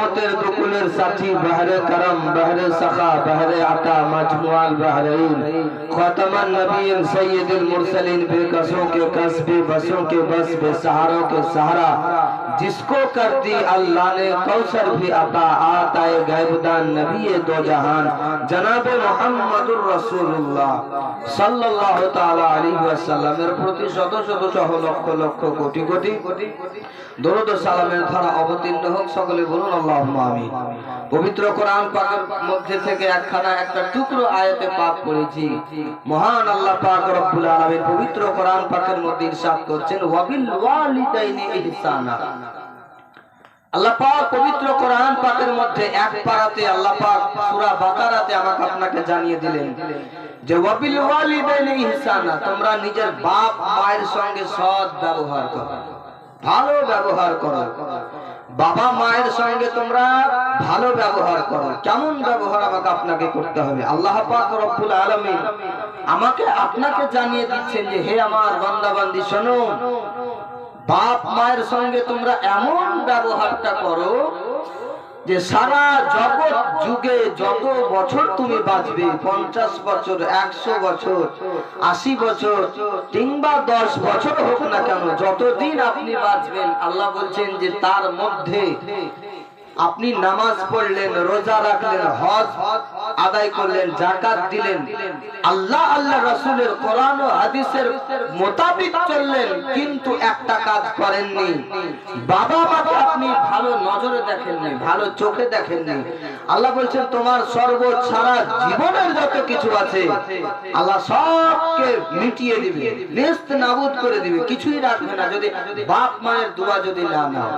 উম্মতের দুকুলের সাথী বাহরে করম বাহরে সাখা বাহরে আতা মজমুআল বাহরাইন খাতামান নবীন सैयदुल मुरसलीन बेकसों के कस बेबसों के बस बेसहारों के सहारा जिसको कर दी अल्लाह ने कौसर भी अता आताए गैबदान नबी दो जहान जनाबे मुहम्मदुर रसूलुल्लाह सल्लल्लाहु ताला अलैहि वसल्लमेर प्रति शत शत सह लक्ष लक्ष कोटि कोटि दरूद ও সালামের ধারা অবতীর্ণ হোক। সকলে বলুন আল্লাহুম্মা আমিন। পবিত্র কোরআন পাকের মধ্যে থেকে একটা টুকরো আয়াতে পাক পড়েছি। মহান আল্লাহ পাক রব্বুল আলামিন পবিত্র কোরআন পাকের মধ্যে ইরশাদ করছেন ওয়াবিল ওয়ালিদাইনি ইহসানা। আল্লাহ পাক পবিত্র কোরআন পাকের মধ্যে এক পারাতে আল্লাহ পাক সূরা বাকারাতে আমাকে আপনাকে জানিয়ে দিলেন যে ওয়াবিল ওয়ালিদাইনি ইহসানা, তোমরা নিজের বাপ মায়ের সঙ্গে সৎ ব্যবহার করো, ভালো ব্যবহার করো। বাবা মায়ের সঙ্গে তোমরা ভালো ব্যবহার করো। কেমন ব্যবহার আমাকে আপনাকে করতে হবে? আল্লাহ পাক রব্বুল আলামিন আমাকে আপনাকে জানিয়ে দিচ্ছেন যে হে আমার বান্দা বান্দি শোনো, বাপ মায়ের সঙ্গে তোমরা এমন ব্যবহারটা করো যে সারা জগৎ যুগে যত বছর তুমি বাঁচবে, 50 বছর 100 বছর 80 বছর কিংবা 10 বছর হোক না কেন, যতদিন আপনি বাঁচবেন আল্লাহ বলছেন যে তার মধ্যে আপনি নামাজ পড়লেন, রোজা রাখলেন, হজ আদায় করলেন, যাকাত দিলেন, আল্লাহ আল্লাহ রাসূলের কোরআন ও হাদিসের মোতাবেক চললেন, কিন্তু একটা কাজ করেননি, বাবা মাকে আপনি ভালো নজরে দেখেননি, ভালো চোখে দেখেননি। আল্লাহ বলছেন তোমার সর্বোচ্চ সারা জীবনের যত কিছু আছে আল্লাহ সবকে মিটিয়ে দিবে, নেস্ত নাবুদ করে দিবে, কিছুই রাখবে না যদি বাপ মায়ের দোয়া যদি না নাও।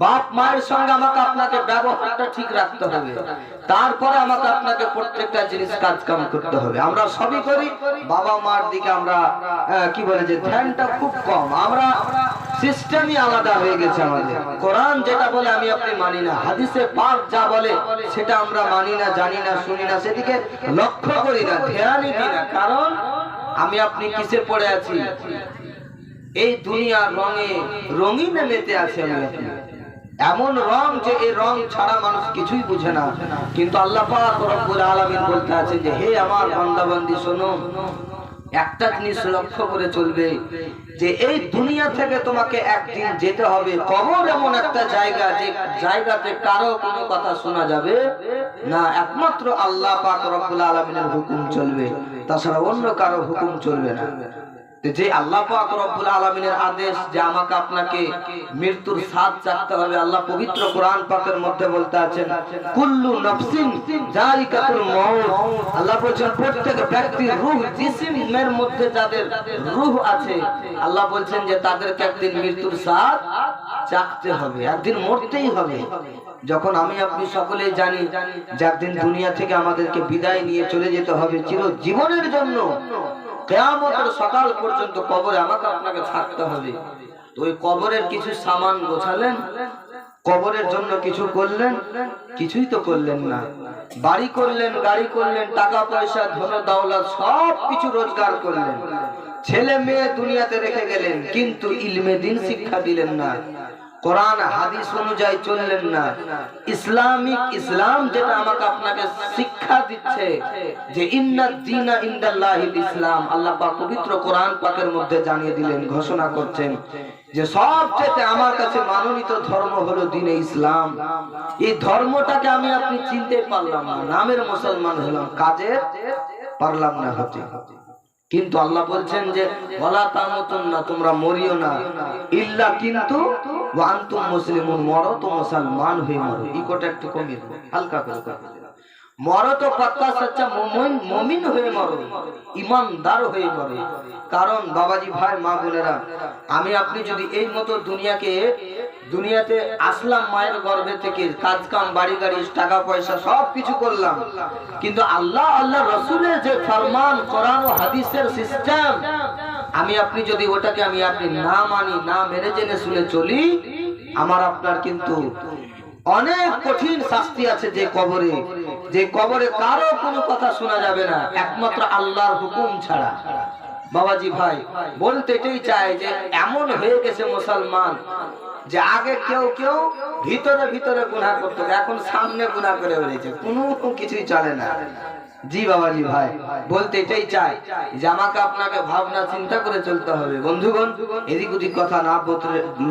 বাপ মায়ের সঙ্গে আমাকে আপনাকে ব্যবহারটা ঠিক রাখতে হবে, তারপরে আমাকে আপনাকে প্রত্যেকটা জিনিস কাজ কাম করতে হবে। আমরা সবই করি, বাবা মার দিকে আমরা কি বলে যে ধ্যানটা খুব কম, আমরা সিস্টেমই আলাদা হয়ে গেছে আমাদের। কোরআন যেটা বলে আমি আপনি মানি না, হাদিসে পাক যা বলে সেটা আমরা মানি না, জানি না, শুনি না, সেদিকে লক্ষ্য করি না, ধ্যানই দিই না। কারণ আমি আপনি কিসে পড়ে আছি? এই দুনিয়ার রঙে রঙিনে মেতে আছে আমি আপনি, এমন রং যে এই রং ছাড়া মানুষ কিছুই বুঝে না। কিন্তু আল্লাহ পাক রব্বুল আলামিন বলতে আছে যে হে আমার বান্দা বান্দি শোনো, একটা জিনিস লক্ষ্য করে চলবে যে এই দুনিয়া থেকে তোমাকে একদিন যেতে হবে। কবর এমন একটা জায়গা যে জায়গাতে কারো কোনো কথা শোনা যাবে না, একমাত্র আল্লাহ পাক রব্বুল আলামিনের হুকুম চলবে, তাছাড়া অন্য কারো হুকুম চলবে না। যে আল্লাহ পাক রব্বুল আলামিনের আদেশ যে আমাকে আপনাকে মৃত্যুর স্বাদ চাখতে হবে। আল্লাহ পবিত্র কোরআন পাকের মধ্যে বলতে আছেন কুল্লু নাফসিন যায়িকাতুল মাউত। আল্লাহ বলেন প্রত্যেক ব্যক্তির রূহ জিসমের মধ্যে যাদের রূহ আছে আল্লাহ বলেন যে তাদেরকে একদিন মৃত্যুর স্বাদ চাখতে হবে, একদিন মরতেই হবে। যখন আমি আপনি সকলেই জানি যে একদিন দুনিয়া থেকে আমাদেরকে বিদায় নিয়ে চলে যেতে হবে চিরজীবনের জন্য, কিয়ামতের সকাল পর্যন্ত কবরে আমাকে আপনাকে থাকতে হবে। তো ওই কবরের কিছু সামান গোছালেন, কবরের জন্য কিছু করলেন? কিছুই তো করলেন না। বাড়ি করলেন, গাড়ি করলেন, টাকা পয়সা ধন দৌলত সব কিছু রোজগার করলেন, ছেলে মেয়ে দুনিয়াতে রেখে গেলেন, কিন্তু ইলমে দিন শিক্ষা দিলেন না, কোরআন হাদিস অনুযায়ী চললেন না। ইসলাম যেটা আমাকে আপনাকে শিক্ষা দিচ্ছে যে ইন্নাদ দীনা ইনদাল্লাহিল ইসলাম, আল্লাহ পাক পবিত্র কোরআন পাকের মধ্যে জানিয়ে দিলেন, ঘোষণা করছেন যে সবচেয়ে আমার কাছে মানোনীত ধর্ম হলো দ্বীনে ইসলাম। এই ধর্মটাকে আমি আপনি চিনতে পারলাম না, নামের মুসলমান হলাম, কাজে পারলাম না হতে। কিন্তু আল্লাহ বলছেন যে ওয়ালা তামুতুন্না, তোমরা মরিও না, ইল্লা কিন্তু ওয়া আনতুম মুসলিমুন, মরো তো মুসলমান হয়ে মরো। ইকোটা একটু কমিয়ে দাও, হালকা করে মরো তো পাক্কা সচ্চা মুমিন হয়ে মরো, ইমানদার হয়ে মরো। কারণ বাবাজি ভাই মা বোনেরা, আমি আপনি যদি এই মতো দুনিয়াতে আসলাম মায়ের গর্ভে থেকে, কাজ কাম বাড়ি গাড়ি টাকা পয়সা সব কিছু করলাম, কিন্তু আল্লাহ আল্লাহ রসুলের যে ফরমান কোরআন ও হাদিসের সিস্টেম আমি আপনি যদি ওটাকে আমি আপনি না মানি, না মেনে জেনে শুনে চলি, আমার আপনার কিন্তু অনেক কঠিন শাস্তি আছে। যে কবরে কারো কোনো কথা শোনা যাবে না একমাত্র আল্লাহর হুকুম ছাড়া। বাবাজি ভাই বলতে এটাই চাই যে এমন হয়ে গেছে মুসলমান যে আগে কেউ কেউ ভিতরে ভিতরে গুনাহ করতো, এখন সামনে গুনাহ করে বেরিয়েছে, কোনো কিছুই চলে না। জি বাবাজি ভাই, বলতে এটাই চাই যে আমাকে আপনাকে ভাবনা চিন্তা করে চলতে হবে। বন্ধুগণ, এদিক ওদিক কথা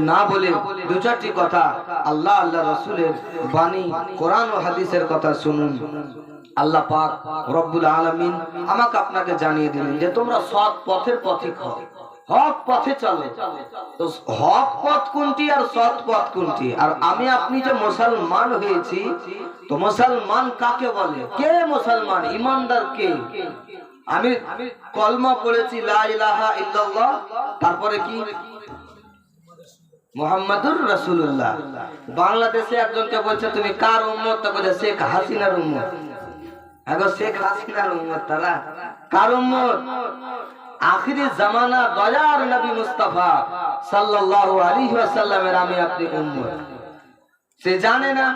না বলে দু চারটি কথা আল্লাহ আল্লাহ রসুলের বাণী কোরআন ও হাদিসের কথা শুনুন। আল্লাহ পাক রব্বুল আলামিন আমাকে আপনাকে জানিয়ে দিলেন যে তোমরা সৎ পথের পথিক হও, হক পথে চলো। তো হক পথ কোনটি আর সৎ পথ কোনটি? আর আমি আপনি যে মুসলমান হয়েছি, তো মুসলমান কাকে বলে? কে মুসলমান? ইমানদার কে? আমি কলমা পড়েছি লা ইলাহা ইল্লাল্লাহ, তারপরে কি? মুহাম্মাদুর রাসূলুল্লাহ। বাংলাদেশে একজনকে বলছে তুমি কার উম্মত? তা বলে শেখ হাসিনার উম্মত। আগো শেখ হাসিনার উম্মত তারা কার উম্মত? আখিরি জামানা দয়ার নবী মুস্তাফা সাল্লাল্লাহু আলাইহি ওয়াসাল্লামের আমি আপনি উম্মত। সে জানে না,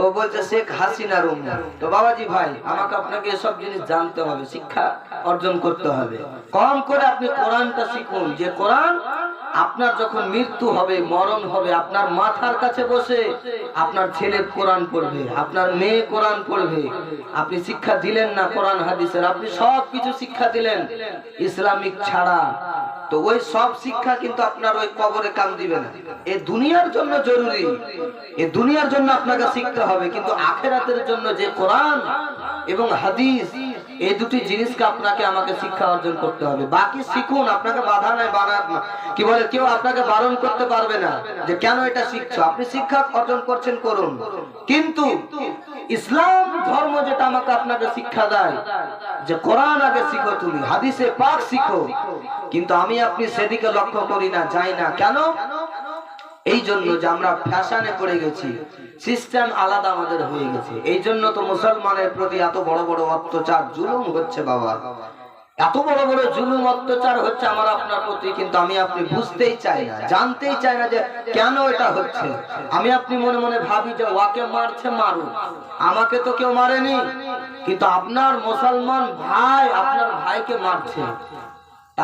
ও বলছে শেখ হাসিনার উম্মত। তো বাবাজি ভাই, আমাকে আপনাকে এসব জিনিস জানতে হবে, শিক্ষা অর্জন করতে হবে। কম করে আপনি কোরআনটা শিখুন, যে কোরআন আপনার যখন মৃত্যু হবে, মরণ হবে, আপনার মাথার কাছে বসে আপনার ছেলে কোরআন পড়বে, আপনার মেয়ে কোরআন পড়বে। আপনি শিক্ষা দিলেন না কোরআন হাদিসের, আপনি সব কিছু শিক্ষা দিলেন ইসলামিক ছাড়া, তো ওই সব শিক্ষা কিন্তু আপনার ওই কবরে কাম দিবে না। এই দুনিয়ার জন্য জরুরি, এই দুনিয়ার জন্য আপনাকে শিখতে হবে, কিন্তু আখিরাতের জন্য যে কোরআন এবং হাদিস, এই দুটি জিনিসকে আপনাকে আমাকে শিক্ষা অর্জন করতে হবে। বাকি শিখুন, আপনাকে বাধা নাই, কি বলে কেউ আপনাকে বারণ করতে পারবে না যে কেন এটা শিখছো। আপনি শিক্ষা অর্জন করছেন, করুন, কিন্তু ইসলাম ধর্ম যেটা আমাকে আপনাকে শিক্ষা দেয় যে কোরআন আগে শিখো, তুমি হাদিসে পাক শিখো, কিন্তু আমি আপনি সেদিকে লক্ষ্য করি না, যাই না। কেন? এই জন্য যে আমরা ফ্যাশনে পড়ে গেছি, সিস্টেম আলাদা আমাদের হয়ে গেছে। এই জন্য তো মুসলমানের প্রতি এত বড় বড় অত্যাচার জুলুম হচ্ছে বাবা, এত বড় বড় জুলুম অত্যাচার হচ্ছে আমার আপনার প্রতি, কিন্তু আমি আপনি বুঝতেই চাই না, জানতেই চাই না যে কেন এটা হচ্ছে। আমি আপনি মনে মনে ভাবি যে ওয়াকে মারছে, মারুক, আমাকে তো কেউ মারেনি, কিন্তু আপনার মুসলমান ভাই আপনার ভাইকে মারছে।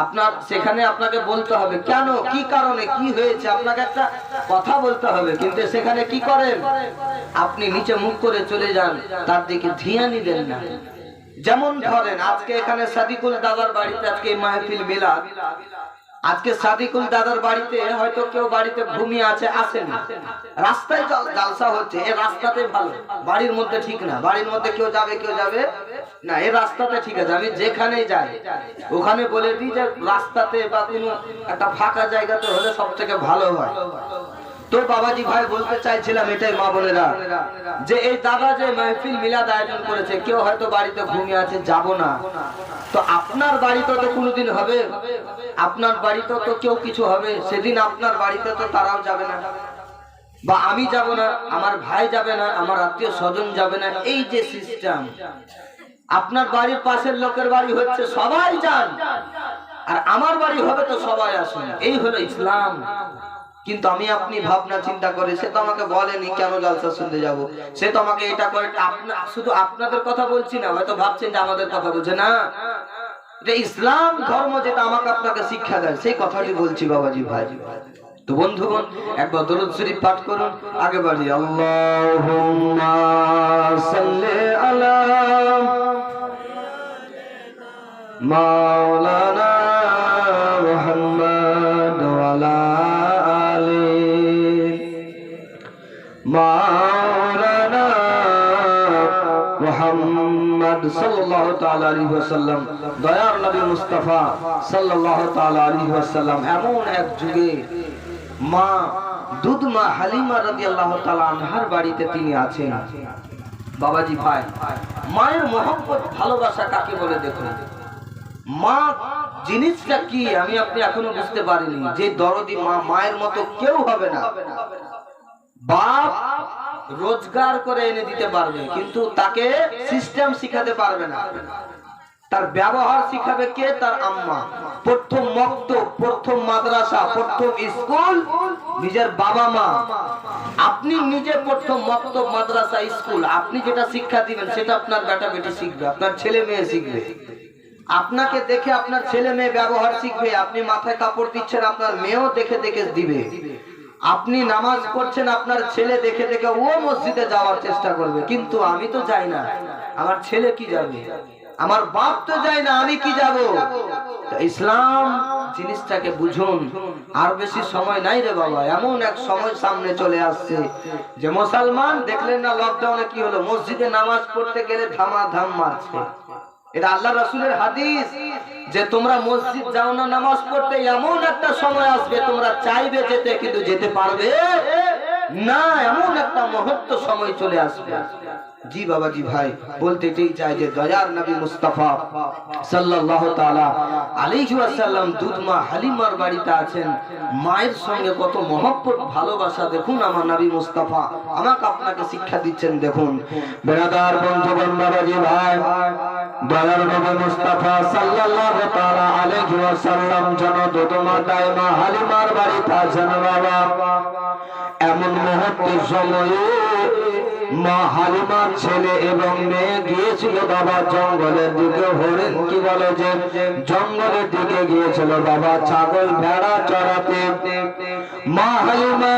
আপনার সেখানে আপনাকে বলতে হবে কেন, কি কারণে, কি হয়েছে, আপনাকে একটা কথা বলতে হবে। কিন্তু সেখানে কি করেন? আপনি নিচে মুখ করে চলে যান, তার দিকে ধিয়ানি দেন না। যেমন ধরেন আজকে এখানে সাদিকুল দাদার বাড়িতে আজকে মাহফিল মিলাদ, আজকে সাদিকুল দাদার বাড়িতে হয়তো কেউ বাড়িতে ঘুমিয়ে আছে, আসেনি, রাস্তায় জালসা হচ্ছে, এই রাস্তাতে ভালো, বাড়ির মধ্যে ঠিক না, বাড়ির মধ্যে কেউ যাবে না, এই রাস্তাতে ঠিক আছে। আমি যেখানেই যাই ওখানে বলে দিই যে রাস্তাতে বা কোনো একটা ফাঁকা জায়গাতে হলে সব থেকে ভালো হয়। তো বাবাজি ভাই বলতে চাইছিলাম এটাই মা বোনেরা, যে এই দাদা যে মাহফিল মিলাদ আয়োজন করেছে, কেউ হয়তো বাড়িতে ঘুমিয়ে আছে, যাব না, তো আপনার বাড়িতে তো কোনোদিন হবে, আপনার বাড়িতে তো কেউ কিছু হবে, সেদিন আপনার বাড়িতে তো তারাও যাবে না, বা আমি যাব না, আমার ভাই যাবে না, আমার আত্মীয় স্বজন যাবে না। এই যে সিস্টেম, আপনার বাড়ির পাশের লোকের বাড়ি হচ্ছে সবাই যান, আর আমার বাড়ি হবে তো সবাই আসুন, এই হলো ইসলাম। কিন্তু আমি আপনি ভাবনা চিন্তা করে, সে তো আমাকে বলেনি কেন জালসা শুনতে যাব, সে তো আমাকে এটা করে, শুধু আপনাদের কথা বলছি না, হয়তো ভাবছেন যে আমাদের কথা বলছে না, এটা ইসলাম ধর্ম যেটা আমাকে আপনাকে শিক্ষা দেয়, সেই কথাটি বলছি বাবাজি ভাই। তো বন্ধুগণ, একবার দরুদ শরীফ পাঠ করুন, আগে বাড়ি আল্লাহুম্মা সাল্লি আলা মাওলানা মুহাম্মদ ওয়া আলা আলি মাওলানা মুহাম্মদ সাল্লাল্লাহু তাআলা আলাইহি ওয়াসাল্লাম। দয়ার নবী মুস্তাফা সাল্লাল্লাহু তাআলা আলাইহি ওয়াসাল্লাম এমন এক যুগে মা দুধমা হালিমা রাদিয়াল্লাহু তাআলা আনহার বাড়িতে তিনি আছেন। বাবাজি ভাই, মায়ের মহব্বত ভালোবাসা কাকে বলে দেখুন, মা জিনিসটা কি আমি আপনি এখনো বুঝতে পারিনি। যে দরদি মা, মায়ের মতো কেউ হবে না। বাপ রোজগার করে এনে দিতে পারবে, কিন্তু তাকে সিস্টেম শিখাতে পারবে না। তার ব্যবহার শিখাবে কে? তার আম্মা। প্রথম মক্তব, প্রথম মাদ্রাসা, প্রথম স্কুল নিজের বাবা মা। আপনি নিজে প্রথম মক্তব, মাদ্রাসা, স্কুল, আপনি যেটা শিক্ষা দিবেন সেটা আপনার বেটা বেটি শিখবে, আপনার ছেলে মেয়ে শিখবে। আপনাকে দেখে আপনার ছেলে মেয়ে ব্যবহার শিখবে। আপনি মাথায় কাপড় দিচ্ছেন, আপনার মেয়েও দেখে দেখে দিবে। আপনি নামাজ পড়ছেন, আপনার ছেলে দেখে দেখে ও মসজিদে যাওয়ার চেষ্টা করবে, কিন্তু আমি তো যাই না, আমার ছেলে কি যাবে? আমার বাপ তো যায় না, আমি কি যাব? ইসলাম জিনিসটাকে বুঝুন। আর বেশি সময় নাই রে বাবা, এমন এক সময় সামনে চলে আসছে যে মুসলমান দেখলেন না লকডাউনে কি হলো, মসজিদে নামাজ পড়তে গেলে ধামাধাম মারছে। এটা আল্লাহ রাসূলের হাদিস যে তোমরা মসজিদ যাও না নামাজ পড়তে, এমন একটা সময় আসবে তোমরা চাইবে যেতে কিন্তু যেতে পারবে না, এমন একটা মুহূর্ত সময় চলে আসবে। জি বাবা জি ভাই, বলতে চাই যে দয়ার নবী মুস্তাফা সাল্লাল্লাহু তাআলা আলাইহি ওয়াসাল্লাম দুধমা হালিমার বাড়িতে আছেন, মায়ের সঙ্গে কত মহব্বত ভালোবাসা দেখুন আমার নবী মুস্তাফা আমাকে আপনাকে শিক্ষা দিচ্ছেন। দেখুন বেরাদার বন্ধুগণ বাবা জি ভাই, দয়ার নবী মুস্তাফা সাল্লাল্লাহু তাআলা আলাইহি ওয়াসাল্লাম যেন দুধমা দাইমা হালিমার বাড়িতে আছেন বাবা। এমন মুহূর্তের সময়ে মা হালিমার ছেলে এবং মেয়ে গিয়েছিল বাবা জঙ্গলের দিকে, হরিণ কি বলে যে জঙ্গলের দিকে গিয়েছিল বাবা ছাগল ভেড়া চড়াতে। মা হালিমা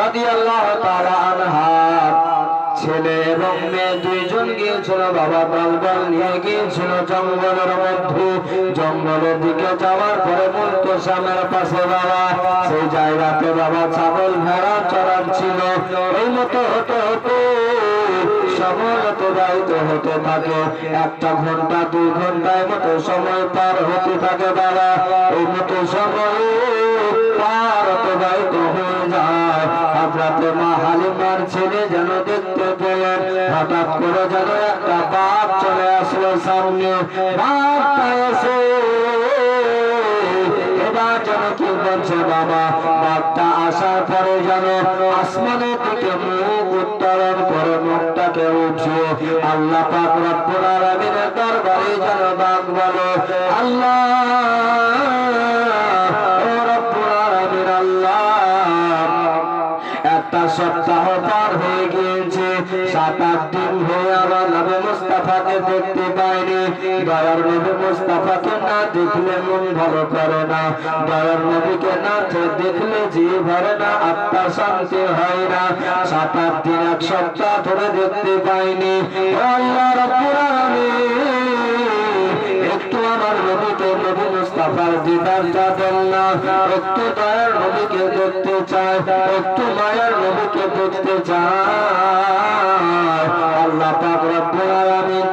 রাদিয়াল্লাহু তাআলা আনহা ছেলে এবং মেয়ে দুইজন গিয়েছিল বাবা, দলবল নিয়ে গিয়েছিল জঙ্গলের মধ্যে। জঙ্গলের দিকে যাওয়ার পরে মুলতসামের পাশে বাবা সেই জায়গাতে বাবা ছাগল ভেড়া চড়াচ্ছিল। এই মতো হতে হতে সময় অতিবাহিত হতে থাকে, 1 ঘন্টা 2 ঘন্টার মতো সময় পার হতে থাকে বাবা। এই মতো সময় পার অতিবাহিত হয়ে যায়। হযরতে মা হালিমার ছেলে যেন দেখতে পেলেন হঠাৎ করে যেন একটা বাঘ চলে আসলো সামনে। বাঘটা এসে এবার যেন কি বলছে বাবা, বাঘটা আসার পরে যেন আসমানের দিকে মুখ উত্তোলন করে মুখটাকে উঠিয়ে আল্লাহ পাক রব্বুল আলামিনের দরবারে যেন বাঘ বলে, আল্লাহ একটা সপ্তাহ পার হয়ে গিয়েছে, 7-8 দিন হয়ে আমার নবী মুস্তাফাকে দেখতে পাইনি। দয়ার নবী মুস্তাফাকে না দেখলে মন ভালো করে না, দয়ার নবীকে না দেখলে জি ভরে না, আত্মা শান্তি হয় না। 7-8 দিন 1 সপ্তাহ ধরে দেখতে পাইনি। আল্লাহ রাব্বুল আলামিন একটু আমার নবীকে নবী মুস্তাফার দিদারটা দেন না, একটু দয়ার নবীকে দেখতে চায়, একটু মায়ের নবীকে দেখতে চায়। আল্লাহ পাক রব্বুল আলামিন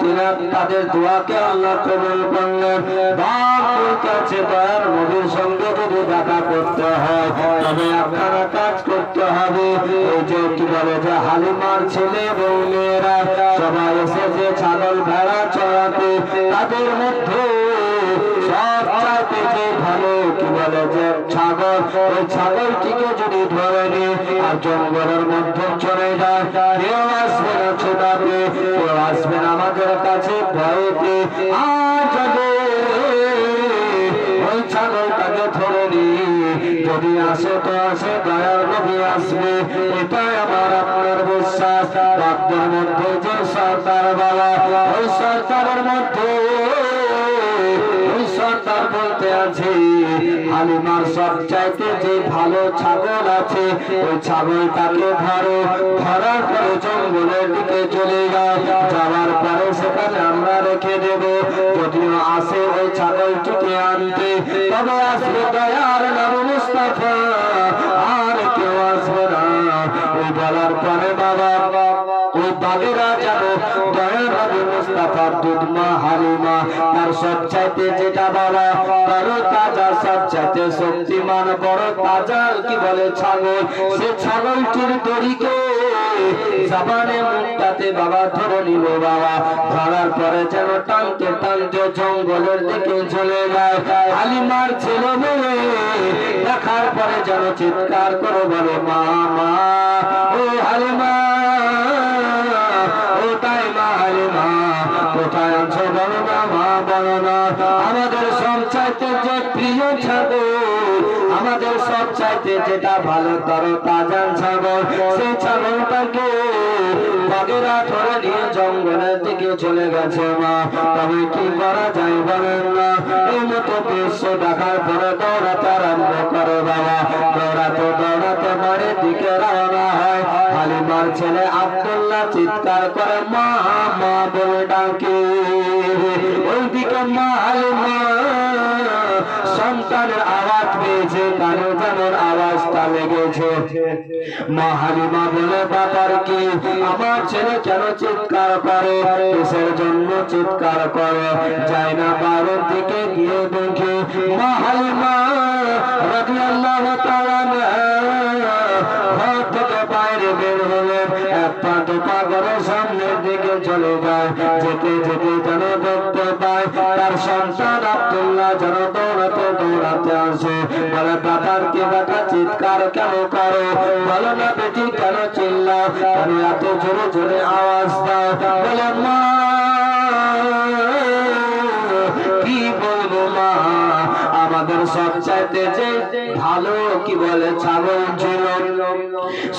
তাদের দোয়াকে আল্লাহ কবুল করলেন। বাবার কাছে দয়ার নবীর সঙ্গে যদি দেখা করতে হয় তবে আপনারা কাজ করতে হবে। এই যে কি বলে যে হালিমার ছেলে বউ মেয়েরা সবাই এসেছে ছাগল ভেড়া চড়াতে, তাদের মধ্যে সবচাইতে যে ভালো কি বলে যে ছাগল, ওই ছাগলটিকে যদি ধরে নিয়ে আর জঙ্গলের মধ্যে চলে যায়, কেউ আসবে না ছোটাতে, কেউ আসবে না আমাদের কাছে ভয়েতে। আর যদি ওই ছাগলটাকে ধরে নিয়ে যদি আসে তো আসে, দয়ার নবী আসবে, এটাই আমার আপনার বিশ্বাস। বাক্যের মধ্যে যে সরকার বাবা, ওই সরকারের মধ্যে সরকার বলতে আছে হালিমার সবচাইতে যে ভালো ছাগল আছে, ওই ছাগলটাকে ধরো, ধরার পরে জঙ্গলের দিকে চলে যাও, যাওয়ার পরে সেখানে আমরা রেখে দেব। যদিও আসে ওই ছাগলটিকে আনতে, তবে আসবে দয়ার নবী মুস্তাফা, আর কেউ আসবে না। ওই বলার পরে বাবা ওই বাগেরা যাবো দয়ার নবী মুস্তাফার দুধমা হালিমা তার সবচাইতে যেটা বলা বড় তাজা, সবচাইতে শক্তিমান বড় তাজা কি বলে ছাগল, সে ছাগলটির দড়িকে জাবানে মুখটাতে বাবা ধরে নিল বাবা। ধরার পরে যেন টানতে টানতে জঙ্গলের দিকে চলে যায়। হালিমার ছেলে মেয়ে দেখার পরে যেন চিৎকার করে বলে, মা মা ও হালিমা, ওটাই মা হালিমা, কোথায় আছো বলো না মা, বলো না। আমাদের সবচাইতে যে প্রিয় ছাগল, আমাদের সবচাইতে যেটা ভালো তর তাজা ছাগল, সেই ছাগলটাকে বাঘেরা ধরে নিয়ে জঙ্গলের দিকে চলে গেছে মা। তবে কি করা যায় বলেন না? এই মতো দৃশ্য দেখার পরে দৌড়াতে আরম্ভ করে বাবা। দৌড়াতে দৌড়াতে বাড়ির দিকে রওনা হয়। হালিমার ছেলে আব্দুল্লাহ চিৎকার করে মা মা বলে ডাকে। ওইদিকে মা হালিমা সন্তানের আওয়াজ পেয়েছে, কানে যেমন আওয়াজটা লেগেছে। মা হালিমা বলে ব্যাপার কি? আমার ছেলে কেন চিৎকার করে? কিসের জন্য চিৎকার করে? যায় না বাড়ির দিকে গিয়ে দেখে মা হালিমা রাদিয়াল্লাহু তাআলা ঘর থেকে বাইরে বের হলে এক পা দু পা করে সামনের দিকে চলে যায়। যেতে যেতে যেন দেখতে পায় তার সন্তান আব্দুল্লাহ যেন দৌড়াতে দৌড়াতে আসে। বলে ব্যাপার কি বেটা চিৎকার কেন করো? বলো না বেটি কেন চিল্লাও? কেন এত জোরে জোরে আওয়াজ দাও? বলে মা কি বলবো মা, আমাদের সবচাইতে যে ভালো কি বলে ছাগল ছিল,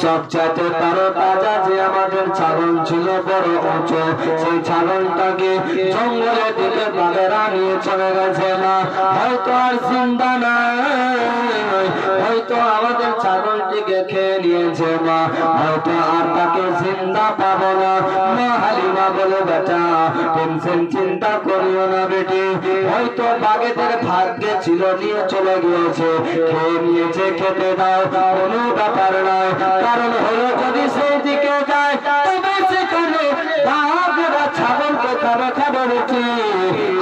সবচাইতে তারও তাজা যে আমাদের ছাগল ছিল বড় উঁচু, সেই ছাগলটাকে জঙ্গলের দিকে বাঘেরা নিয়ে চলে গেছে মা। হয়তো আর জিন্দা নাই, হয়তো আমাদের ছাগলটিকে খেয়ে নিয়েছে মা, হয়তো আর তাকে জিন্দা পাবো না। মা হালিমা বলে বেটা টেনশন চিন্তা করিও না বেটি, হয়তো বাঘেদের ভাগ্যে ছিল নিয়ে চলে গিয়েছে, খেয়ে নিয়েছে, খেতে দাও, কোনো ব্যাপার নয়। কারণ হলো যদি সেই দিকে যায় তবে সেখানে বাঘেরা ছাগলকে খাবে খাবে বেটি,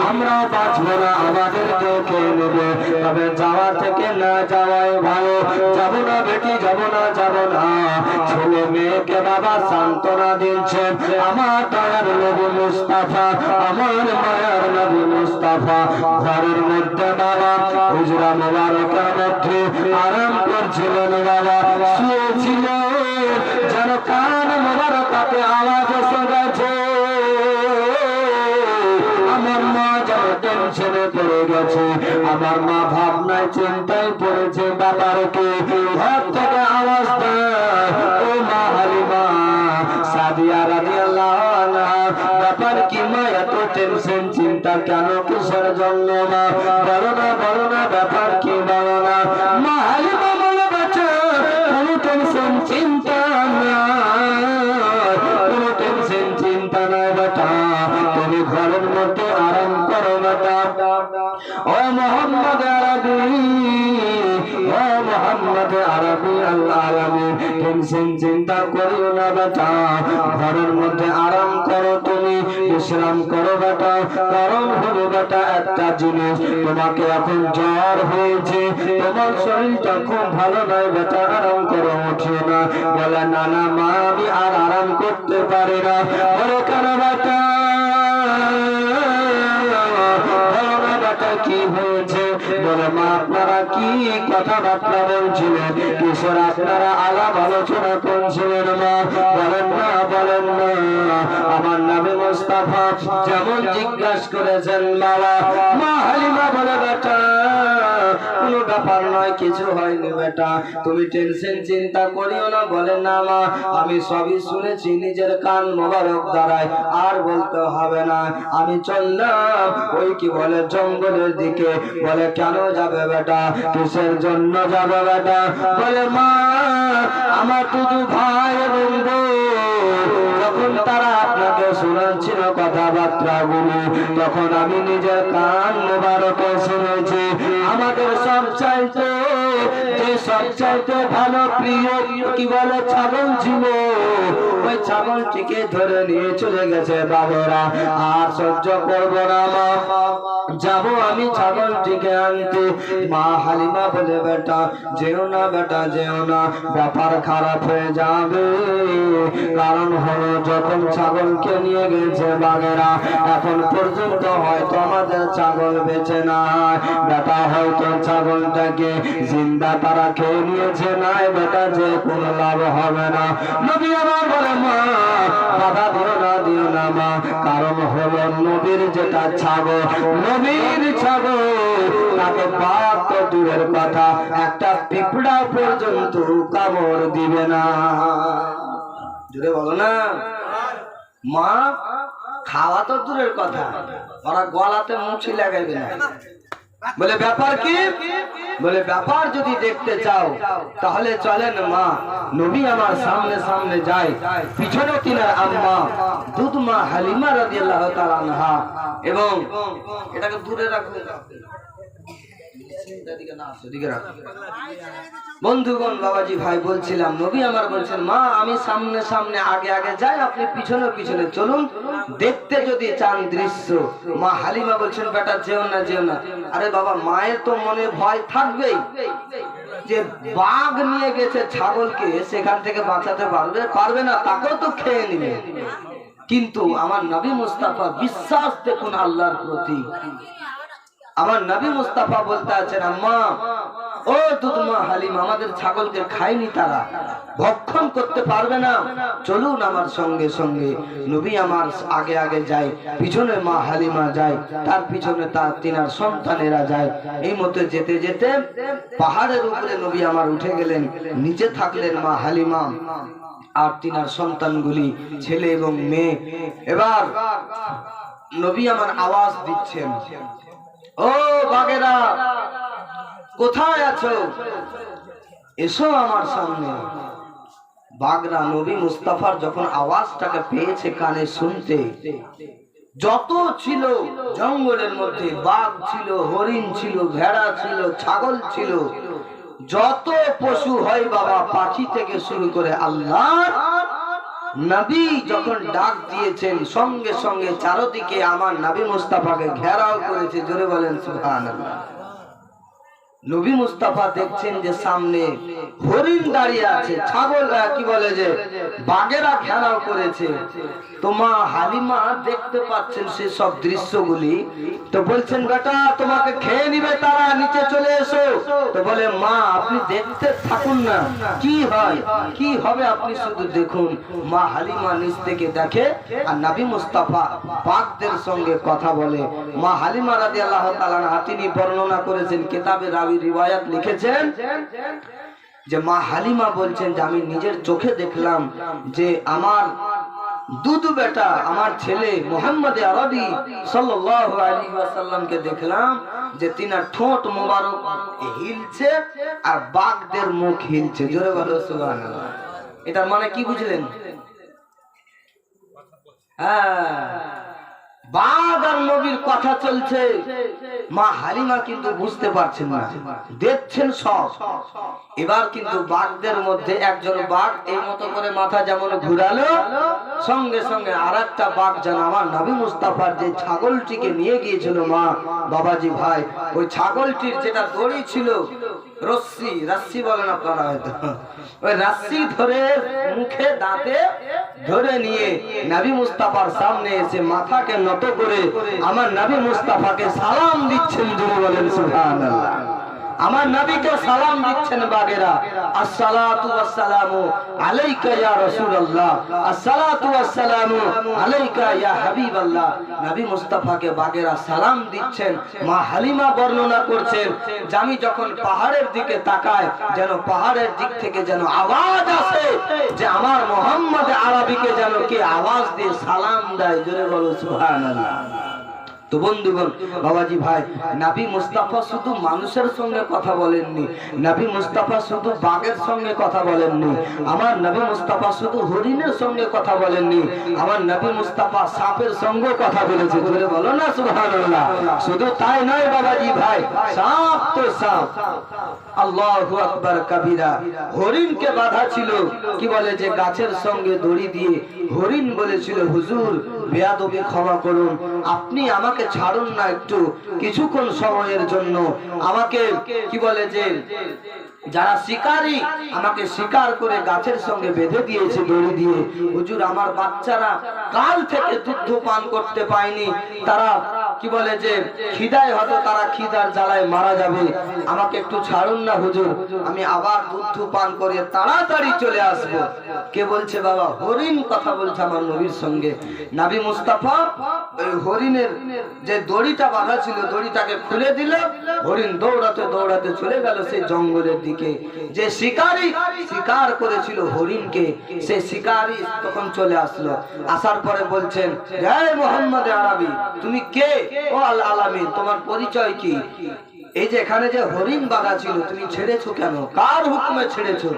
আমরাও বাঁচবো না, আমাদেরকে খেয়ে নেবে। তবে যাওয়া থেকে না যাওয়াই ভালো। যাবো না বেটি, যাবো না, যাবো না। ছেলে মেয়েকে বাবা সান্ত্বনা দিচ্ছেন। আমার দয়ার নবী মুস্তাফা, আমার মায়ার নবী মুস্তাফা ঘরের মধ্যে বাবা হুজরা মোবারকের মধ্যে আরাম করছিলেন বাবা, শুয়েছিল। যেন কান মোবারকাতে আওয়াজ এসে গেছে। আমার মা যেন টেনশনে পড়ে গেছে, আমার মা ভাবনায় চিন্তায় পড়েছে। ব্যাপারকে ঘর থেকে আওয়াজ দেয় ও মা হালিমা সাদিয়া রাদিয়াল্লাহু আনহা, ব্যাপার কি মা এত টেনশন চিন্তা কেন, কিসের জন্য মা? বলো না বলো না, ব্যাপার কি বলো না। মা হালিমা বলে বাচ্চা কোনো টেনশন চিন্তা নাই, কোনো টেনশন চিন্তা নাই বেটা, তুমি ঘরের মধ্যে আরাম করো বেটা। ও মোহাম্মদ আরবি, ও মোহাম্মদ আরবি আল্লাহ আলামিন, টেনশন চিন্তা করিও না বেটা, ঘরের মধ্যে আরাম করো, তুমি বিশ্রাম করো বেটা। কারণ হলো বেটা একটা জিনিস, তোমাকে এখন জ্বর হয়েছে, তোমার শরীরটা খুব ভালো নয় বেটা, আরাম করো, উঠিও না। বলে না না মা আমি আর আরাম করতে পারি না। বলে কেন বেটা, কি হয়েছে? বলে মা আপনারা কি কথাবার্তা বলছিলেন, কিশোর আপনারা আলাপ আলোচনা করছিলেন মা? বলেন না বলেন না। আমার নবী মুস্তাফা যেমন জিজ্ঞাসা করেছেন বাবা। মা হালিমা বলে বেটা কোনো ব্যাপার নয়, কিছু হয়নি বেটা, তুমি টেনশন চিন্তা করিও না। বলে না মা আমি সবই শুনেছি নিজের কান মোবারক দ্বারায়, আর বলতে হবে না। আমি চললাম ওই কি বলে জঙ্গলের দিকে। বলে কেন যাবে বেটা, কিসের জন্য যাবে বেটা? বলে মা আমার দুটো ভাই এবং যখন তারা আপনাকে শোনাচ্ছিল কথাবার্তা গুলি, তখন আমি নিজের কান মোবারকে শুনেছি আমাদের সবচাইতে যে সবচাইতে ভালো প্রিয় কি বলে ছাগল ছিল, ওই ছাগলটিকে ধরে নিয়ে চলে গেছে বাবুরা। আর সহ্য করবো না মা, যাবো আমি ছাগলটিকে আনতে। মা হালিমা বলে বেটা যেও না বেটা যেও না, ব্যাপার খারাপ হয়ে যাবে। কারণ হলো যখন ছাগলকে নিয়ে গেছে বাঘেরা, এখন পর্যন্ত হয়তো আমাদের ছাগল বেঁচে নাই বেটা, হয়তো ছাগলটাকে জিন্দা তারা খেয়ে নিয়েছে, নাই বেটা যে কোনো লাভ হবে না। নবী আমার বলে মা বাধা দিও না মা, কারণ হলো নবীর যেটা ছাগল, নবীর ছাগল তাকে বাঘ তো দূরের কথা একটা পিঁপড়া পর্যন্ত কামড় দিবে না। জুড়ে বলো না। মা খাওয়া তো দূরের কথা, ওরা গলাতে মুছি লাগাইবে না। বলে ব্যাপার কি? বলে ব্যাপার যদি দেখতে চাও তাহলে চলেন মা। নবী আমার সামনে সামনে যায়, পিছনে তিনার আম্মা দুধ মা হালিমা রাদিয়াল্লাহু তাআলা আনহা। এবং এটাকে দূরে রাখুন, বন্ধুগণ, বাবাজি ভাই বলছিলাম, নবী আমার বলছেন মা আমি সামনে সামনে আগে আগে যাই, আপনি পিছনে পিছনে চলুন, দেখতে যদি চান দৃশ্য। মা হালিমা বলছেন বেটা যেও না যেও না। আরে বাবা, মায়ের তো মনে ভয় থাকবেই যে বাঘ নিয়ে গেছে ছাগলকে, সেখান থেকে বাঁচাতে পারবে না, তাকেও তো খেয়ে নিবে। কিন্তু আমার নবী মুস্তাফা বিশ্বাস দেখুন আল্লাহর প্রতি। আমার নবী মুস্তাফা বলতে আছেন আম্মা ও দুধমা হালিমা, আমাদের ছাগলকে খায়নি, তারা ভক্ষণ করতে পারবে না, চলুন আমার সঙ্গে সঙ্গে। নবী আমার আগে আগে যায়, পিছনে মা হালিমা যায়, তার পিছনে তার তিনার সন্তানেরা যায়। এই মতো যেতে যেতে পাহাড়ের উপরে নবী আমার উঠে গেলেন, নিচে থাকলেন মা হালিমা আর তিনার সন্তানগুলি, ছেলে এবং মেয়ে। এবার নবী আমার আওয়াজ দিচ্ছেন, ও বাগেরা কোথায় আছো, এসো আমার সামনে। বাগরা নবী মুস্তাফার যখন আওয়াজটাকে পেয়েছে কানে শুনতে, যত ছিল জঙ্গলের মধ্যে বাঘ ছিল, হরিণ ছিল, ভেড়া ছিল, ছাগল ছিল, যত পশু হয় বাবা, পাখি থেকে শুরু করে আল্লাহ নবী যখন ডাক দিয়েছেন সঙ্গে সঙ্গে চারদিকে আমার নবী মুস্তাফাকে ঘেরাও করেছে। জোরে বলেন সুবহানাল্লাহ। নবী মুস্তাফা দেখছেন যে সামনে হরিণ দাঁড়িয়ে আছে, ছাগল কি বলে যে বাঘেরা ঘেরাও করেছে। তো মা হালিমা দেখতে পাচ্ছেন সে সব দৃশ্যগুলি, তো বলছেন বেটা তোমাকে খেয়ে নিবে তারা, নিচে চলে এসো। তো বলে মা আপনি দেখতে থাকুন না, কি হয় কি হবে আপনি শুধু দেখুন। মা হালিমা নিচ থেকে দেখে আর নবী মুস্তাফা বাঘদের সঙ্গে কথা বলে। মা হালিমা রাদিয়াল্লাহু তাআলা আনহা তিনি বর্ণনা করেছেন, কিতাবে রাবি রিওয়ায়াত লিখেছেন যে মা হালিমা বলছেন যে আমি নিজের চোখে দেখলাম যে আমার দুধু বেটা, আমার ছেলে মুহাম্মদ আরবি সাল্লাল্লাহু আলাইহি ওয়াসাল্লামকে দেখলাম যে তিনার ঠোঁট মোবারক হিলছে আর বাঘদের মুখ হিলছে। জোরে বলো সুবহানাল্লাহ। এটার মানে কি বুঝলেন? হ্যাঁ, বাঘ আর নবীর কথা চলছে, মা হালিমা কিন্তু বুঝতে পারছেন না, দেখছেন সব। এবার কিন্তু বাঘদের মধ্যে একজন বাঘ এই মতো করে মাথা যেমন ঘুরালো, সঙ্গে সঙ্গে আরেকটা বাঘ যেন আমার নবী মুস্তাফার যে ছাগলটিকে নিয়ে গিয়েছিল মা বাবাজি ভাই, ওই ছাগলটির যেটা দড়ি ছিল, রশ্মি রাশি বলেন আপনারা হয়তো, ওই রাশি ধরে মুখে দাঁতে ধরে নিয়ে নবী মুস্তাফার সামনে এসে মাথাকে নত করে আমার নবী মুস্তাফাকে সালাম দিচ্ছেন। জোরে বলেন সুবহানাল্লাহ। আমার নবীকে সালাম দিচ্ছেন বাগেরা, আসসালাতু ওয়াসসালামু আলাইকা ইয়া রাসূলুল্লাহ, আসসালাতু ওয়াসসালামু আলাইকা ইয়া হাবিবাল্লাহ। নবী মুস্তাফাকে বাগেরা সালাম দিচ্ছেন। মা হালিমা বর্ণনা করছেন যে আমি যখন পাহাড়ের দিকে তাকাই, যেন পাহাড়ের দিক থেকে যেন আওয়াজ আসে যে আমার মুহাম্মদ আরবিকে যেন কে আওয়াজ দিয়ে সালাম দেয়। জোরে বলো সুবহানাল্লাহ। তো বন্ধুগণ, বাবাজি ভাই, নবী মুস্তাফা শুধু মানুষের সঙ্গে কথা বলেননি, নবী মুস্তাফা শুধু বাঘের সঙ্গে কথা বলেননি, আমার নবী মুস্তাফা শুধু হরিণের সঙ্গে কথা বলেননি, আমার নবী মুস্তাফা সাপের সঙ্গে কথা বলেছে। বলে বলো না সুবহানাল্লাহ। শুধু তাই নয় বাবাজি ভাই, সাপ তো সাপ, আল্লাহু আকবার কবীরা। হরিণকে বাধা ছিল, কি বলে যে গাছের সঙ্গে দড়ি দিয়ে। হরিণ বলেছিল হুজুর বেয়াদবি ক্ষমা করুন, আপনি আমাকে ছাড়ুন না একটু কিছুক্ষণ সময়ের জন্য, আমাকে কি বলে যে যারা শিকারী আমাকে শিকার করে গাছের সঙ্গে বেঁধে দিয়েছে দড়ি দিয়ে। হুজুর আমার বাচ্চারা কাল থেকে দুধ পান করতে পায়নি, তারা কি বলে যে খিদায় হয়তো তারা খিদার জ্বালায় মারা যাবে, আমাকে একটু ছাড়ুন না হুজুর, আমি আবার দুধ পান করে তাড়াতাড়ি চলে আসব। কে বলছে বাবা? হরিণ কথা বলছে আমার নবীর সঙ্গে। নবী মুস্তাফা ওই হরিণের যে দড়িটা বাঁধা ছিল দড়িটাকে খুলে দিল, হরিণ দৌড়াতে দৌড়াতে চলে গেল সেই জঙ্গলের দিকে। যে শিকারী শিকার করেছিল হরিণকে, সে শিকারী তখন চলে আসলো। আসার পরে বলছেন, হে মোহাম্মদ আরবি, তুমি কে? ও আল আলামিন, তোমার পরিচয় কি? এই যে এখানে যে হরিণ বাঁধা ছিল তুমি ছেড়েছো কেন? কার হুকুমে ছেড়েছো?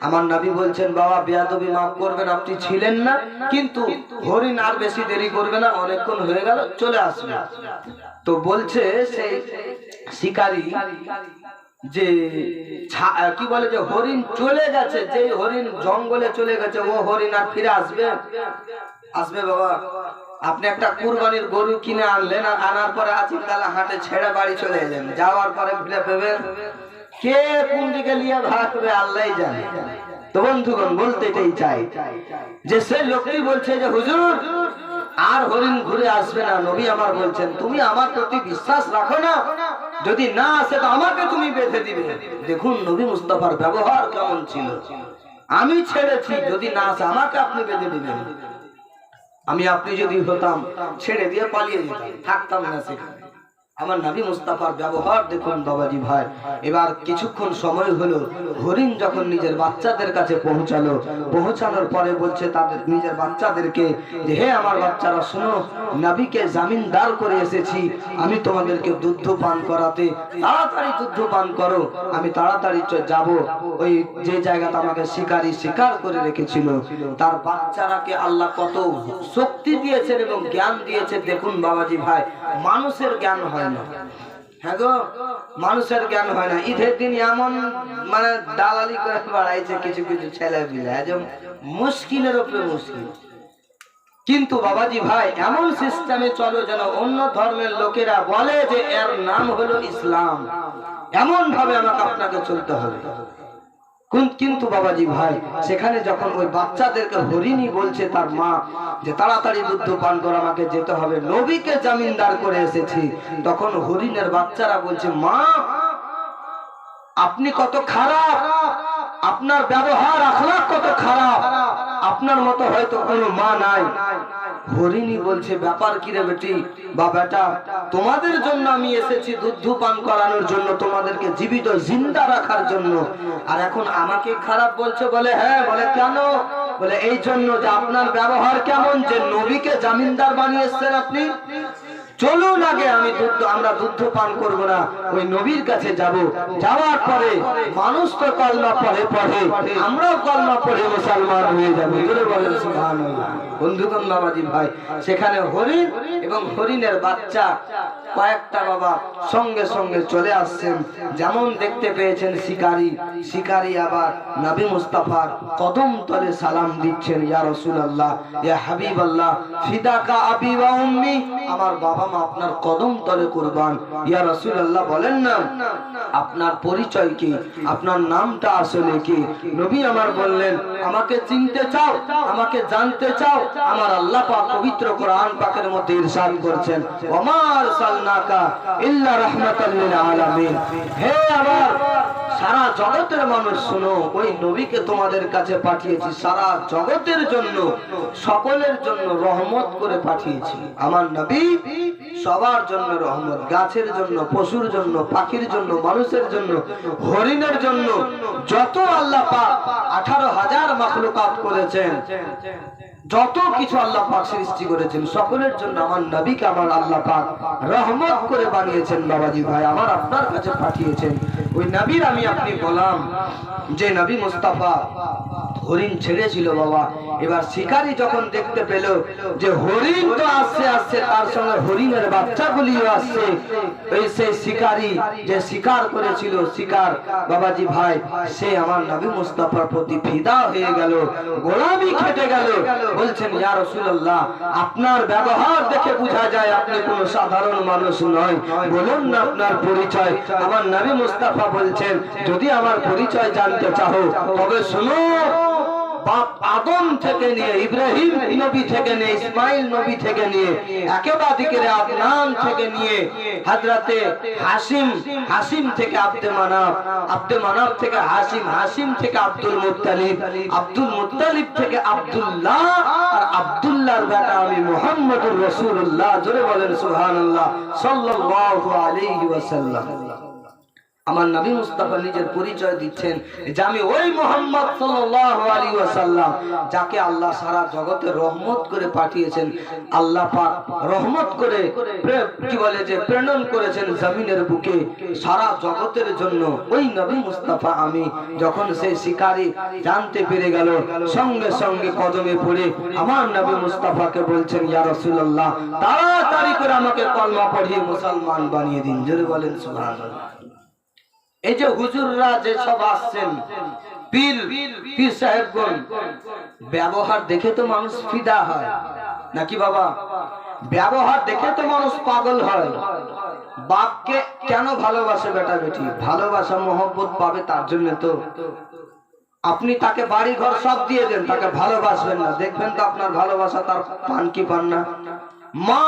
আমার নবী বলছেন, বাবা বেয়াদবি মাফ করবেন, আপনি ছিলেন না, কিন্তু হরিণ আর বেশি দেরি করবে না, অনেকক্ষণ হয়ে গেল, চলে আসবে। তো বলছে সেই শিকারী যে কি বলে যে হরিণ চলে গেছে, যে হরিণ জঙ্গলে চলে গেছে ও হরিণ আর ফিরে আসবে? আসবে বাবা। আপনি একটা কুরবানির গরু কিনে আনলেন, আর আনার পরে আচিমকালা হাটে ছেড়ে বাড়ি চলে এলেন, যাওয়ার পরে ফিরে পেবেন কে কোন দিকে নিয়ে ভাগবে আল্লাহই জানে। তো বন্ধুগণ বলতে এটাই চাই যে সেই লোকটি বলছে যে হুজুর আর হরিণ ঘুরে আসবে না। নবী আমার বলছেন, তুমি আমার প্রতি বিশ্বাস রাখো না? যদি না আসে তো আমাকে তুমি বেঁধে দিবে। দেখুন নবী মুস্তাফার ব্যবহার কেমন ছিল। আমি ছেড়েছি, যদি না আসে আমাকে আপনি বেঁধে দিবেন। আমি আপনি যদি হতাম ছেড়ে দিয়ে পালিয়ে যেতাম, থাকতাম না সেখানে। আমার নবী মুস্তাফার ব্যবহার দেখুন বাবাজি ভাই। এবার কিছুক্ষণ সময় হলো, হরিণ যখন নিজের বাচ্চাদের কাছে পৌঁছালো, পৌঁছানোর পরে বলছে তাদের নিজের বাচ্চাদেরকে যে হে আমার বাচ্চারা শোনো, নবীকে জামিনদার করে এসেছি, আমি তোমাদেরকে দুধ পান করাতে, তাড়াতাড়ি দুধ পান করো, আমি তাড়াতাড়ি যাব ওই যে জায়গাটা আমাকে শিকারী শিকার করে রেখেছিল। তার বাচ্চারাকে আল্লাহ কত শক্তি দিয়েছেন এবং জ্ঞান দিয়েছে দেখুন বাবাজি ভাই। মানুষের জ্ঞান হয় না, হ্যাঁ গো, মানুষের জ্ঞান হয় না। ঈদের দিন এমন মানে দালালি করে বাড়াইছে কিছু কিছু ছেলে পিলে, মুশকিলের উপরে মুশকিল। কিন্তু বাবাজি ভাই এমন সিস্টেমে চলো যেন অন্য ধর্মের লোকেরা বলে যে এর নাম হলো ইসলাম, এমন ভাবে আমাকে আপনাকে চলতে হবে। কিন্তু বাবাজি ভাই সেখানে যখন ওই বাচ্চাদেরকে হরিণী বলছে তার মা যে তাড়াতাড়ি দুধ পান করে আমাকে যেতে হবে, নবীকে জামিনদার করে এসেছি, তখন হরিণের বাচ্চারা বলছে, মা আপনি কত খারাপ, আপনার ব্যবহার আখলাক কত খারাপ, আপনার মতো হয়তো কোনো মা নাই। হরিণী বলছে, ব্যাপার কি রে বেটি বা বেটা, তোমাদের জন্য আমি এসেছি দুধ পান করানোর জন্য, তোমাদেরকে জীবিত জিন্দা রাখার জন্য, আর এখন আমাকে খারাপ বলছে? বলে হ্যাঁ। বলে কেন? বলে এই জন্য যে আপনার ব্যবহার কেমন, যে নবীকে জামিনদার বানিয়েছেন আপনি। চলুন আগে আমরা দুধ পান করবো না, ওই নবীর কাছে যাব, যাওয়ার পরে মানুষ তো কলমা পড়ে পড়ে, আমরাও কলমা পড়ে মুসলমান হয়ে যাবো। বলেন সুবহানাল্লাহ। বন্ধুগণ বাবাজি ভাই সেখানে হরিণ এবং হরিণের বাচ্চা কয়েকটা বাবা সঙ্গে সঙ্গে চলে আসছেন। যেমন দেখতে পেয়েছেন শিকারী আবার নবী মুস্তাফার কদম তলে সালাম দিচ্ছেন, ইয়া রাসূলুল্লাহ, ইয়া হাবিবাল্লাহ, ফিদাকা আবি ওয়া উম্মি, আমার বাবা মা আপনার কদম তলে কুরবান। ইয়া রাসূলুল্লাহ বলেন না আপনার পরিচয় কি, আপনার নামটা আসলে কি? নবী আমার বললেন, আমাকে চিনতে চাও, আমাকে জানতে চাও? আমার আল্লাহ পাক পবিত্র কোরআন পাকের মধ্যে ইরশাদ করেছেন, ওমা আরসালনাকা ইল্লা রাহমাতাল লিল আলামিন। হে আমার সারা জগতের মানুষ শোনো, ওই নবীকে তোমাদের কাছে পাঠিয়েছি সারা জগতের জন্য, সকলের জন্য রহমত করে পাঠিয়েছি। আমার নবী সবার জন্য রহমত, গাছের জন্য, পশুর জন্য, পাখির জন্য, মানুষের জন্য, হরিণের জন্য, যত আল্লাহ পাক 18,000 মাখলুকাত করেছেন, যত কিছু আল্লাহ পাক সৃষ্টি করেছেন, সকলের জন্য আমার নবীকে আমার আল্লাহ পাক রহমত করে বানিয়েছেন। বাবাজি ভাই আমার আপনার কাছে পাঠিয়েছেন, ওই নবীর আমি আপনি বললাম যে নবী মুস্তাফা হরিণ ছেড়েছিল বাবা। এবার শিকারী যখন দেখতে পেল যে হরিণ তো আসছে আসছে, তার সঙ্গে হরিণের বাচ্চাগুলিও আসছে, এই সেই শিকারী যে শিকার করেছিল, শিকার বাবাজি ভাই সে আমার নবী মুস্তাফার প্রতি ফিদা হয়ে গেল, গোলামি খেটে গেল। বলছেন, ইয়া রাসূলুল্লাহ, আপনার ব্যবহার দেখে বোঝা যায় আপনি কোনো সাধারণ মানুষ নয়, বলুন না আপনার পরিচয়। আমার নবী মুস্তাফা বলছেন, যদি আমার পরিচয় জানতে চাও তবে শুনো, বাপ আদম থেকে নিয়ে ইব্রাহিম নবী থেকে নিয়ে ইসমাইল নবী থেকে নিয়ে একেবারে আদনান থেকে নিয়ে হযরতে হাসিম থেকে আব্দে মানাফ থেকে হাসিম থেকে আব্দুল মুত্তালিব থেকে আব্দুল্লাহ আর আব্দুল্লাহর বেটা আমি মুহাম্মদুর রাসূলুল্লাহ। জোরে বলেন সুবহানাল্লাহ সাল্লাল্লাহু আলাইহি ওয়াসাল্লাম। আমার নবী মুস্তাফা নিজের পরিচয় দিচ্ছেন যে আমি ওই মুহাম্মদ সাল্লাল্লাহু আলাইহি ওয়াসাল্লাম যাকে আল্লাহ সারা জগতে রহমত করে পাঠিয়েছেন। আল্লাহ পাক রহমত করে কি বলে যে প্রেরণ করেছেন জমিনের বুকে সারা জগতের জন্য। ওই নবী মুস্তাফা আমি যখন সেই শিকারী জানতে পেরে গেল, সঙ্গে সঙ্গে কদমে পড়ে আমার নবী মুস্তাফাকে বলছেন, ইয়া রাসূলুল্লাহ তাড়াতাড়ি করে আমাকে কলমা পড়িয়ে মুসলমান বানিয়ে দিন। জোরে বলেন সুবহানাল্লাহ। এই যে হুজুররা যে সব আসছেন, পীর সাহেবগণ, ব্যবহার দেখে তো মানুষ ফিদা হয় নাকি বাবা? ব্যবহার দেখে তো মানুষ পাগল হয়। বাপকে কেন ভালোবাসে বেটা বেটি? ভালোবাসা মহব্বত পাবে তার জন্য তো। আপনি তাকে বাড়ি ঘর সব দিয়ে দেন, তাকে ভালোবাসবেন না, দেখবেন তো আপনার ভালোবাসা তার পান কি পান না। মা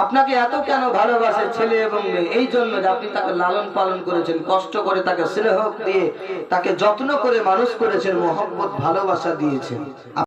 আপনাকে এত কেন ভালোবাসে ছেলে এবং মেয়ে? এই জন্য যে আপনি তাকে লালন পালন করেছেন, কষ্ট করে তাকে স্নেহ দিয়ে তাকে যত্ন করে মানুষ করেছেন, মহব্বত ভালোবাসা দিয়েছেন।